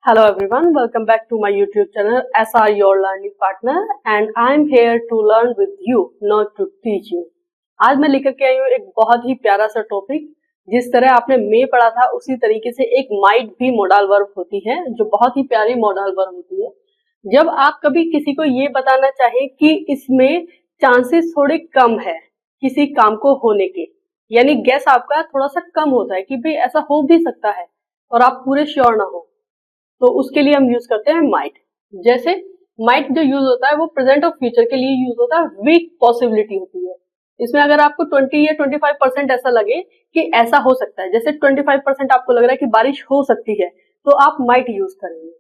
Hello everyone, welcome back to my YouTube channel SR Your Learning Partner and I am here to learn with you, not to teach you. आज मैं लेकर के आई हूँ एक बहुत ही प्यारा सा टॉपिक। जिस तरह आपने मे पढ़ा था उसी तरीके से एक माइट भी मॉडल वर्ब होती है जो बहुत ही प्यारी मॉडल वर्ब होती है। जब आप कभी किसी को ये बताना चाहें कि इसमें चांसेस थोड़े कम है किसी काम को होने के, यानी गैस आपका थोड़ा सा कम होता है कि भाई ऐसा हो भी सकता है और आप पूरे श्योर ना हो, तो उसके लिए हम यूज करते हैं माइट। जैसे माइट जो यूज होता है वो प्रेजेंट और फ्यूचर के लिए यूज होता है, वीक पॉसिबिलिटी होती है। इसमें अगर आपको 20 या 25% ऐसा लगे कि ऐसा हो सकता है, जैसे 25% आपको लग रहा है कि बारिश हो सकती है, तो आप माइट यूज करेंगे।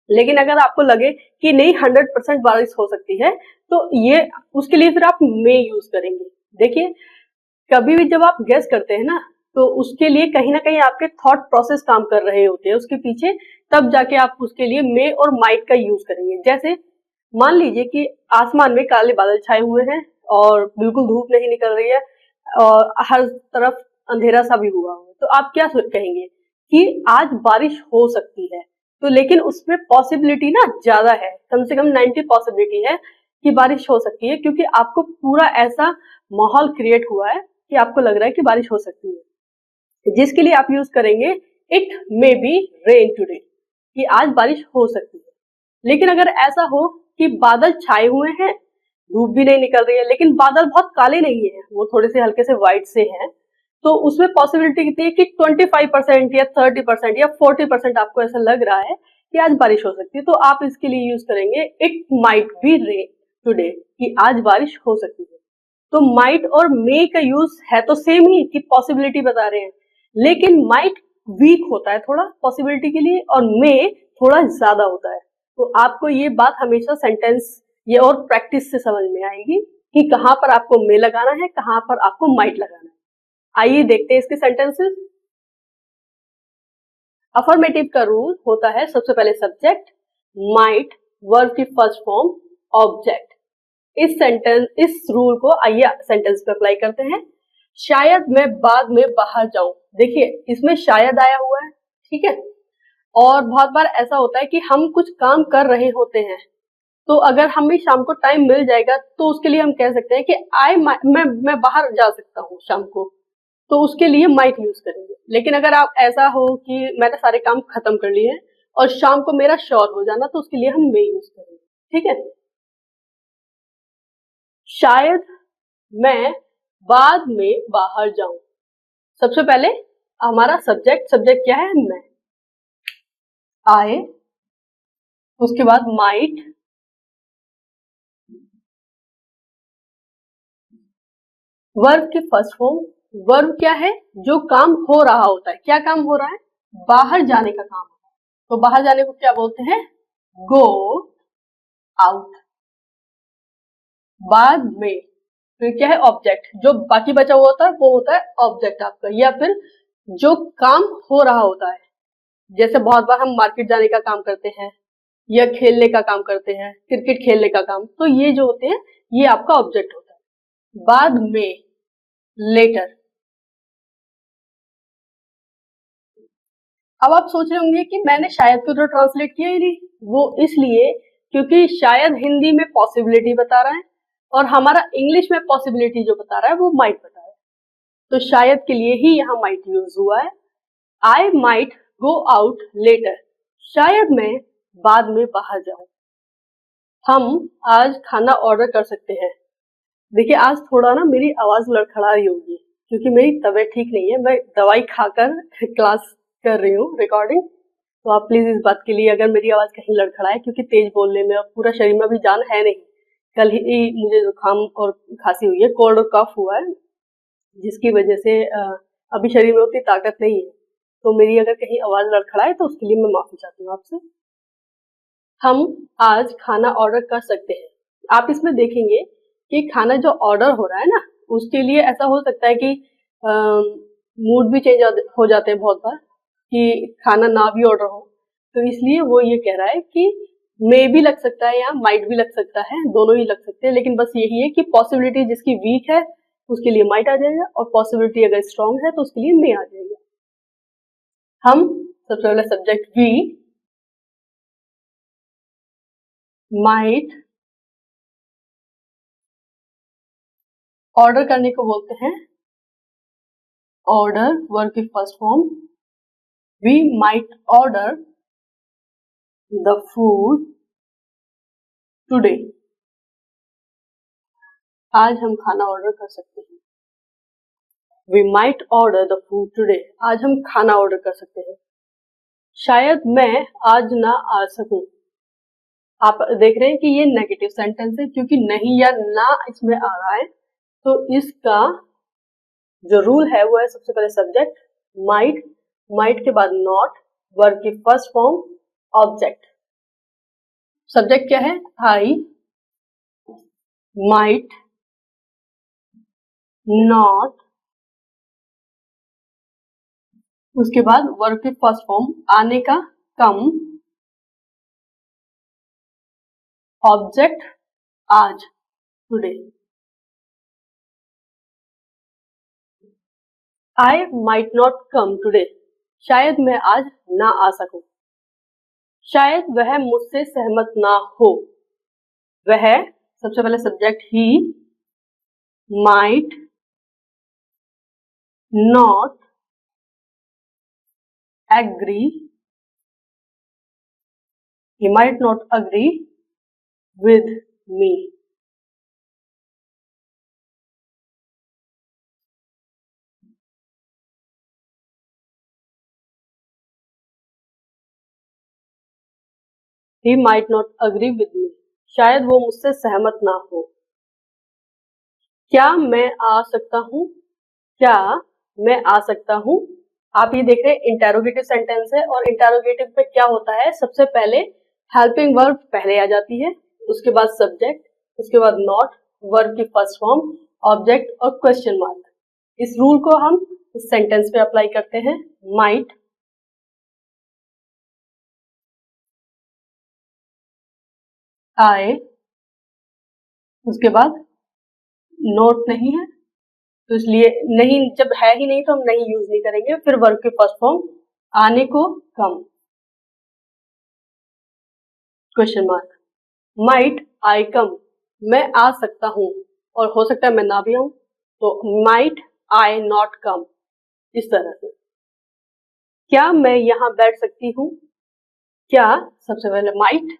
लेकिन अगर आपको लगे कि नहीं 100% बारिश हो सकती है, तो ये उसके लिए फिर आप मे यूज करेंगे। देखिए, कभी भी जब आप गेस करते हैं ना, तो उसके लिए कहीं ना कहीं आपके थॉट प्रोसेस काम कर रहे होते हैं उसके पीछे, तब जाके आप उसके लिए मे और माइट का यूज करेंगे। जैसे मान लीजिए कि आसमान में काले बादल छाए हुए हैं और बिल्कुल धूप नहीं निकल रही है और हर तरफ अंधेरा सा भी हुआ है, तो आप क्या कहेंगे कि आज बारिश हो सकती है। तो लेकिन उसमें पॉसिबिलिटी ना ज्यादा है, कम से कम 90 पॉसिबिलिटी है कि बारिश हो सकती है, क्योंकि आपको पूरा ऐसा माहौल क्रिएट हुआ है कि आपको लग रहा है कि बारिश हो सकती है, जिसके लिए आप यूज करेंगे it may be rain today, कि आज बारिश हो सकती है। लेकिन अगर ऐसा हो कि बादल छाए हुए हैं, धूप भी नहीं निकल रही है, लेकिन बादल बहुत काले नहीं है, वो थोड़े से हल्के से व्हाइट से हैं, तो उसमें पॉसिबिलिटी कितनी है कि 25% या 30% या 40% आपको ऐसा लग रहा है कि आज बारिश हो सकती है, तो आप इसके लिए यूज करेंगे it might be rain today, कि आज बारिश हो सकती है। तो माइट और मे का यूज है तो सेम ही कि पॉसिबिलिटी बता रहे हैं, लेकिन माइट वीक होता है थोड़ा पॉसिबिलिटी के लिए और मे थोड़ा ज्यादा होता है। तो आपको ये बात हमेशा सेंटेंस ये और प्रैक्टिस से समझ में आएगी कि कहां पर आपको मे लगाना है, कहां पर आपको माइट लगाना है। आइए देखते हैं इसके सेंटेंसेस। अफर्मेटिव का रूल होता है सबसे पहले सब्जेक्ट, माइट वर्ब की फर्स्ट फॉर्म, ऑब्जेक्ट। इस रूल को आइए सेंटेंस पे अप्लाई करते हैं। शायद मैं बाद में बाहर जाऊं। देखिए, इसमें शायद आया हुआ है, ठीक है। और बहुत बार ऐसा होता है कि हम कुछ काम कर रहे होते हैं, तो अगर हमें शाम को टाइम मिल जाएगा तो उसके लिए हम कह सकते हैं कि मैं बाहर जा सकता हूँ शाम को, तो उसके लिए माइट यूज करेंगे। लेकिन अगर आप ऐसा हो कि मैंने सारे काम खत्म कर लिए हैं और शाम को मेरा श्योर हो जाना, तो उसके लिए हम मे यूज करेंगे, ठीक है। शायद मैं बाद में बाहर जाऊं। सबसे पहले हमारा सब्जेक्ट क्या है, मैं, आए, उसके बाद माइट, वर्ब की फर्स्ट फॉर्म। वर्ब क्या है, जो काम हो रहा होता है। क्या काम हो रहा है, बाहर जाने का काम होता है, तो बाहर जाने को क्या बोलते हैं, गो आउट। बाद में फिर क्या है, ऑब्जेक्ट। जो बाकी बचा हुआ होता है वो होता है ऑब्जेक्ट आपका, या फिर जो काम हो रहा होता है। जैसे बहुत बार हम मार्केट जाने का काम करते हैं या खेलने का काम करते हैं, क्रिकेट खेलने का काम, तो ये जो होते हैं ये आपका ऑब्जेक्ट होता है। बाद में, लेटर। अब आप सोच रहे होंगे कि मैंने शायद को तो ट्रांसलेट किया ही नहीं। वो इसलिए क्योंकि शायद हिंदी में पॉसिबिलिटी बता रहा है और हमारा इंग्लिश में पॉसिबिलिटी जो बता रहा है वो माइट बता रहा है, तो शायद के लिए ही यहाँ माइट यूज हुआ है। I might go out later, शायद मैं बाद में बाहर जाऊं। हम आज खाना ऑर्डर कर सकते हैं। देखिए, आज थोड़ा ना मेरी आवाज लड़खड़ा रही होगी क्योंकि मेरी तबीयत ठीक नहीं है, मैं दवाई खाकर क्लास कर रही हूँ रिकॉर्डिंग, तो आप प्लीज इस बात के लिए अगर मेरी आवाज कहीं लड़खड़ाए, क्योंकि तेज बोलने में और पूरा शरीर में अभी जान है नहीं। कल ही मुझे जुकाम और खांसी हुई है, कोल्ड और कफ हुआ है, जिसकी वजह से अभी शरीर में उतनी ताकत नहीं है, तो मेरी अगर कहीं आवाज लड़खड़ाए तो उसके लिए मैं माफी चाहती हूँ आपसे। हम आज खाना ऑर्डर कर सकते हैं। आप इसमें देखेंगे कि खाना जो ऑर्डर हो रहा है ना, उसके लिए ऐसा हो सकता है कि मूड भी चेंज हो जाते हैं बहुत बार कि खाना ना भी ऑर्डर हो, तो इसलिए वो ये कह रहा है कि मे भी लग सकता है या माइट भी लग सकता है, दोनों ही लग सकते हैं। लेकिन बस यही है कि पॉसिबिलिटी जिसकी वीक है उसके लिए माइट आ जाएगा और पॉसिबिलिटी अगर स्ट्रांग है तो उसके लिए मे आ जाएगा। हम सबसे पहले सब्जेक्ट वी, माइट ऑर्डर करने को बोलते हैं ऑर्डर, वर्ब की first form. We might order the food today, आज हम खाना ऑर्डर कर सकते हैं। We might order the food today, आज हम खाना ऑर्डर कर सकते हैं। शायद मैं आज ना आ सकूं, आप देख रहे हैं कि ये नेगेटिव सेंटेंस है क्योंकि नहीं या ना इसमें आ रहा है, तो इसका जो रूल है वो है सबसे पहले सब्जेक्ट माइट, माइट के बाद नॉट, वर्ब की फर्स्ट फॉर्म, ऑब्जेक्ट। सब्जेक्ट क्या है? आई माइट नॉट, उसके बाद वर्ब की फर्स्ट फॉर्म आने का कम, ऑब्जेक्ट आज today. I might not come today, शायद मैं आज ना आ सकूं। शायद वह मुझसे सहमत ना हो, वह सबसे पहले सब्जेक्ट ही might not agree, he might not agree with me. He might not agree with me. शायद वो मुझसे सहमत ना हो। क्या मैं आ सकता हूँ? क्या मैं आ सकता हूँ? आप ये देख रहे हैं इंटेरोगेटिव सेंटेंस है और इंटेरोगेटिव पे क्या होता है, सबसे पहले हेल्पिंग वर्ब पहले आ जाती है, उसके बाद सब्जेक्ट, उसके बाद नॉट, वर्ब की फर्स्ट फॉर्म, ऑब्जेक्ट और क्वेश्चन मार्क। इस रूल को हम इस सेंटेंस पे अप्लाई करते हैं। माइट आए, उसके बाद नोट नहीं है तो इसलिए नहीं, जब है ही नहीं तो हम नहीं यूज नहीं करेंगे। फिर वर्ब की फर्स्ट फॉर्म आने को कम, क्वेश्चन मार्क। माइट आई कम, मैं आ सकता हूं और हो सकता है मैं ना भी आऊं, तो माइट आई नॉट कम, इस तरह से। क्या मैं यहां बैठ सकती हूँ? क्या सबसे पहले माइट,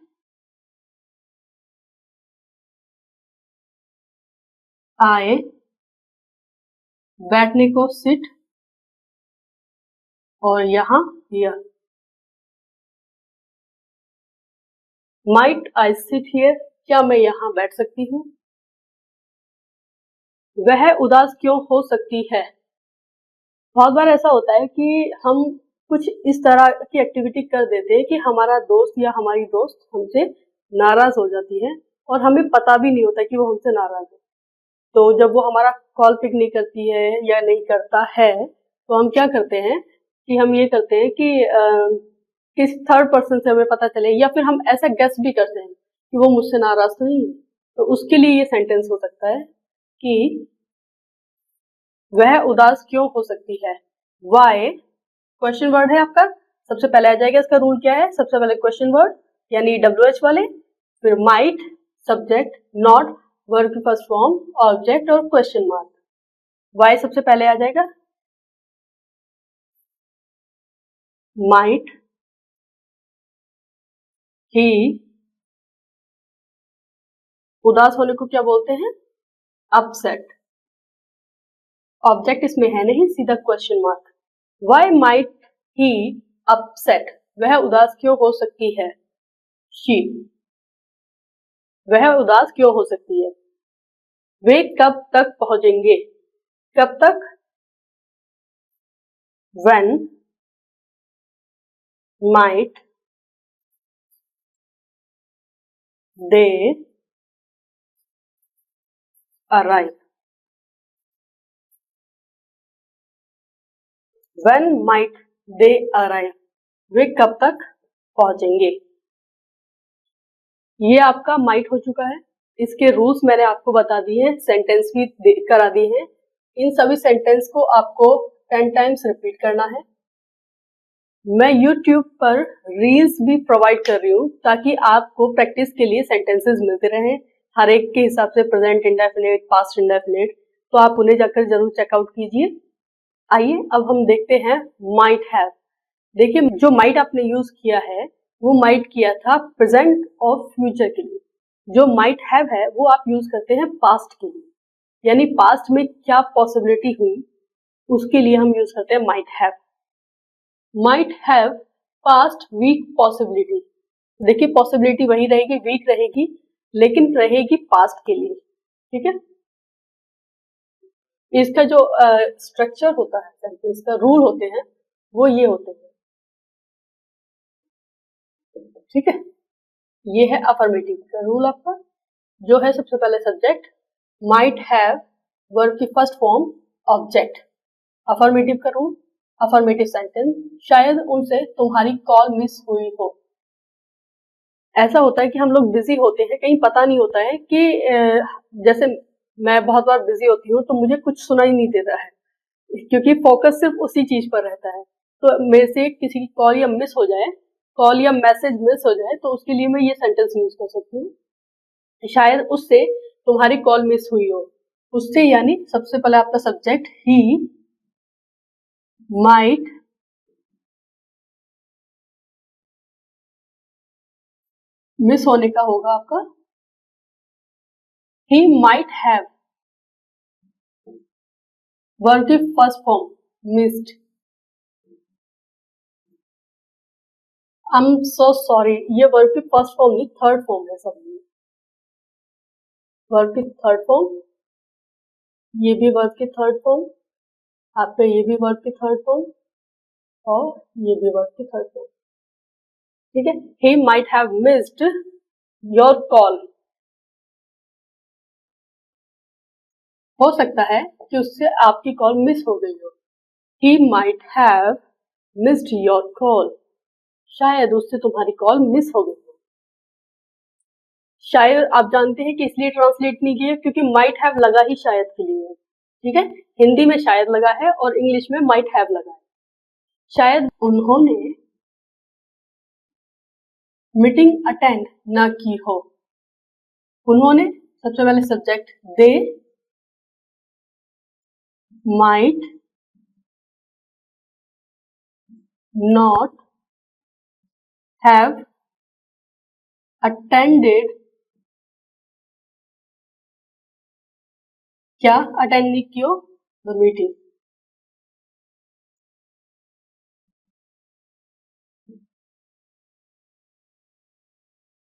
आए, बैठने को सिट और यहाँ here. Might I sit here, क्या मैं यहाँ बैठ सकती हूँ? वह उदास क्यों हो सकती है? बहुत बार ऐसा होता है कि हम कुछ इस तरह की एक्टिविटी कर देते हैं कि हमारा दोस्त या हमारी दोस्त हमसे नाराज हो जाती है और हमें पता भी नहीं होता कि वो हमसे नाराज है। तो जब वो हमारा कॉल पिक नहीं करती है या नहीं करता है तो हम क्या करते हैं कि हम ये करते हैं कि किस थर्ड पर्सन से हमें पता चले, या फिर हम ऐसा गेस भी करते हैं कि वो मुझसे नाराज तो नहीं है। तो उसके लिए ये सेंटेंस हो सकता है कि वह उदास क्यों हो सकती है। वाई क्वेश्चन वर्ड है आपका, सबसे पहले आ जाएगा। इसका रूल क्या है? सबसे पहले क्वेश्चन वर्ड यानी WH वाले, फिर माइट सब्जेक्ट, नॉट वर्ब की फर्स्ट फॉर्म, ऑब्जेक्ट और क्वेश्चन मार्क। वाई सबसे पहले आ जाएगा। माइट ही, उदास होने को क्या बोलते हैं? अपसेट। ऑब्जेक्ट इसमें है नहीं, सीधा क्वेश्चन मार्क। वाई माइट ही अपसेट, वह उदास क्यों हो सकती है? शी, वह उदास क्यों हो सकती है? वे कब तक पहुंचेंगे? कब तक? when might they arrive? when might they arrive, वे कब तक पहुंचेंगे? ये आपका माइट हो चुका है। इसके रूल्स मैंने आपको बता दिए हैं, सेंटेंस भी करा दिए हैं। इन सभी सेंटेंस को आपको 10 टाइम्स रिपीट करना है। मैं YouTube पर रील्स भी प्रोवाइड कर रही हूँ ताकि आपको प्रैक्टिस के लिए सेंटेंसेस मिलते रहें हर एक के हिसाब से, प्रेजेंट इंडेफिनिट, पास्ट इंडेफिनिट, तो आप उन्हें जाकर जरूर चेकआउट कीजिए। आइए अब हम देखते हैं माइट हैव। देखिए, जो माइट आपने यूज किया है वो माइट किया था प्रेजेंट और फ्यूचर के लिए। जो माइट हैव है वो आप यूज करते हैं पास्ट के लिए, यानी पास्ट में क्या पॉसिबिलिटी हुई उसके लिए हम यूज करते हैं might have. Might have past weak possibility. देखिए, पॉसिबिलिटी वही रहेगी, वीक रहेगी, लेकिन रहेगी पास्ट के लिए। ठीक है, इसका जो स्ट्रक्चर होता है, सेंटेंस का रूल होते हैं वो ये होते हैं। ठीक है, ये है अफर्मेटिव का रूल आपका, जो है सबसे पहले सब्जेक्ट, माइट हैव वर्ब की फर्स्ट फॉर्म ऑब्जेक्ट। अफर्मेटिव का रूल, अफर्मेटिव सेंटेंस, शायद उनसे तुम्हारी कॉल मिस हुई हो। ऐसा होता है कि हम लोग बिजी होते हैं, कहीं पता नहीं होता है कि जैसे मैं बहुत बार बिजी होती हूँ तो मुझे कुछ सुनाई नहीं देता है, क्योंकि फोकस सिर्फ उसी चीज पर रहता है। तो मेरे से किसी की कॉल या मिस हो जाए, कॉल या मैसेज मिस हो जाए, तो उसके लिए मैं ये सेंटेंस यूज कर सकती हूँ, शायद उससे तुम्हारी कॉल मिस हुई हो। उससे यानी सबसे पहले आपका सब्जेक्ट ही माइट मिस होने का होगा आपका, ही माइट हैव वर्ब की first form missed. I am so sorry, ये वर्ब की फर्स्ट फॉर्म नहीं, थर्ड फॉर्म है सब। वर्ब की थर्ड फॉर्म, ये भी वर्ब की थर्ड फॉर्म, आपका ये भी वर्ब की थर्ड फॉर्म, और ये भी वर्ब की थर्ड फॉर्म। ठीक है, he might have missed your call। हो सकता है कि उससे आपकी कॉल मिस हो गई हो। he might have missed your call, शायद उससे तुम्हारी कॉल मिस हो गई हो। शायद आप जानते हैं कि इसलिए ट्रांसलेट नहीं किया क्योंकि माइट हैव लगा ही शायद के लिए है। ठीक है, हिंदी में शायद लगा है और इंग्लिश में माइट हैव लगा है। शायद उन्होंने मीटिंग अटेंड ना की हो। उन्होंने, सबसे पहले subject, they might not have attended, क्या अटेंड नहीं कियो, the meeting.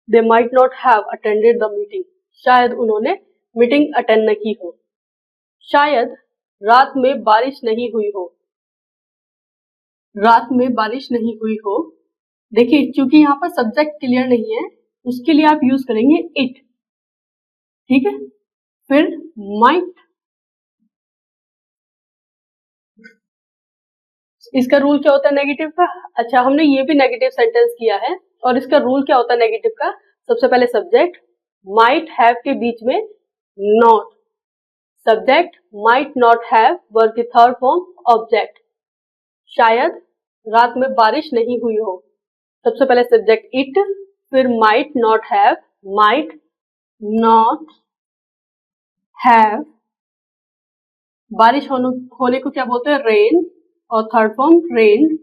They might not have attended the meeting, शायद उन्होंने मीटिंग अटेंड न की हो। शायद रात में बारिश नहीं हुई हो। रात में बारिश नहीं हुई हो, देखिए क्योंकि यहाँ पर सब्जेक्ट क्लियर नहीं है, उसके लिए आप यूज करेंगे इट। ठीक है, फिर माइट, इसका रूल क्या होता है नेगेटिव का? अच्छा, हमने ये भी नेगेटिव सेंटेंस किया है, और इसका रूल क्या होता है नेगेटिव का? सबसे पहले सब्जेक्ट, माइट हैव के बीच में not, subject might not have, verb की थर्ड फॉर्म ऑब्जेक्ट। शायद रात में बारिश नहीं हुई हो, सबसे पहले सब्जेक्ट इट, फिर might not have, might not have, बारिश होने को क्या बोलते हैं? रेन, और थर्ड फॉर्म रेन,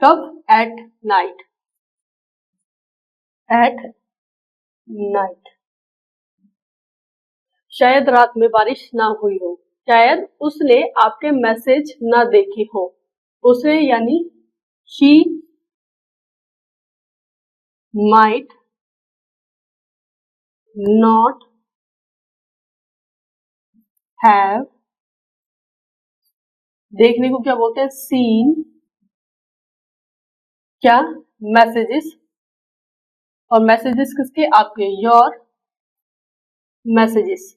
कब? At night, at night. शायद रात में बारिश ना हुई हो, शायद उसने आपके मैसेज ना देखे हो। उसने यानी शी माइट नॉट हैव, देखने को क्या बोलते हैं? सीन, क्या? मैसेजेस, और मैसेजेस किसके? आपके, your messages.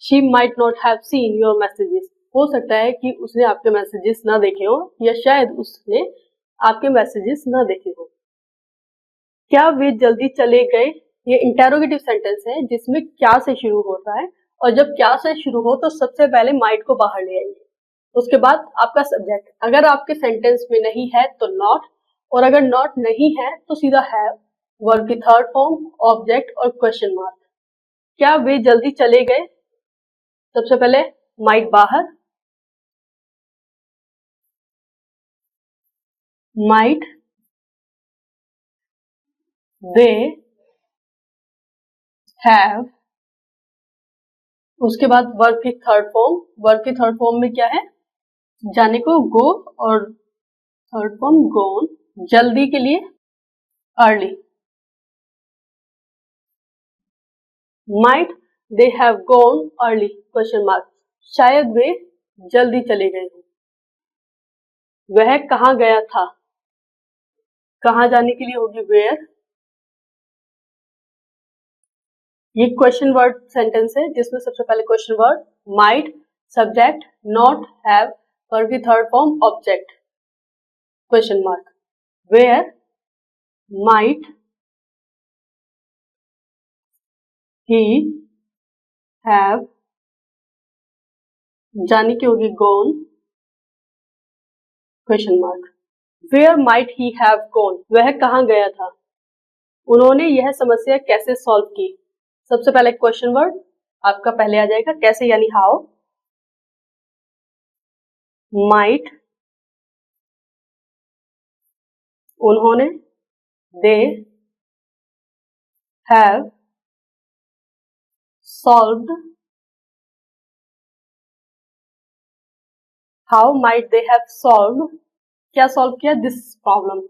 She might not have seen your messages, हो सकता है कि उसने आपके मैसेजेस ना देखे हो, या शायद उसने आपके मैसेजेस ना देखे हो। क्या वे जल्दी चले गए, ये इंटेरोगेटिव सेंटेंस है जिसमें क्या से शुरू होता है और जब क्या से शुरू हो तो सबसे पहले माइट को बाहर ले आइए। उसके बाद आपका सब्जेक्ट, अगर आपके सेंटेंस में नहीं है तो नॉट, और अगर नॉट नहीं है तो सीधा हैव, वर्ब की थर्ड फॉर्म, ऑब्जेक्ट और क्वेश्चन मार्क। क्या वे जल्दी चले गए? सबसे पहले माइट बाहर, माइट दे हैव, उसके बाद वर्ब की थर्ड फॉर्म, वर्ब की थर्ड फॉर्म में क्या है? जाने को गो, और थर्ड फॉर्म गोन, जल्दी के लिए early. Might they have gone early, question mark, शायद वे जल्दी चले गए हों। वह कहाँ गया था? कहाँ जाने के लिए होगी वेयर। ये क्वेश्चन वर्ड सेंटेंस है जिसमें सबसे पहले question word, might, subject, not, have, verb की third form, object, question mark. Where might he have, जाने की होगी gone, question mark. Where might he have gone, वह कहाँ गया था? उन्होंने यह समस्या कैसे सॉल्व की? सबसे पहले क्वेश्चन वर्ड आपका पहले आ जाएगा, कैसे यानी हाउ। माइट उन्होंने, they have solved, how might they have solved, क्या सॉल्व किया? This problem.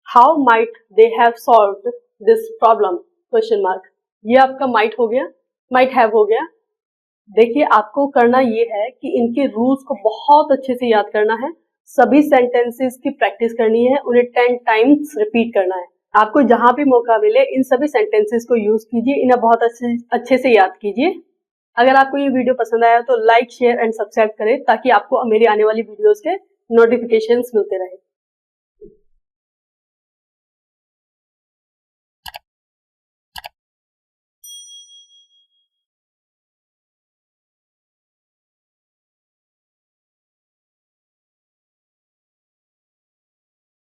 How might they have solved this problem, question mark. ये आपका माइट हो गया, माइट हैव हो गया। देखिए आपको करना ये है कि इनके रूल्स को बहुत अच्छे से याद करना है, सभी सेंटेंसेस की प्रैक्टिस करनी है, उन्हें 10 टाइम्स रिपीट करना है। आपको जहां भी मौका मिले इन सभी सेंटेंसेस को यूज कीजिए, इन्हें बहुत अच्छे से याद कीजिए। अगर आपको ये वीडियो पसंद आया तो लाइक, शेयर एंड सब्सक्राइब करें ताकि आपको मेरी आने वाली वीडियोस के नोटिफिकेशंस मिलते रहे।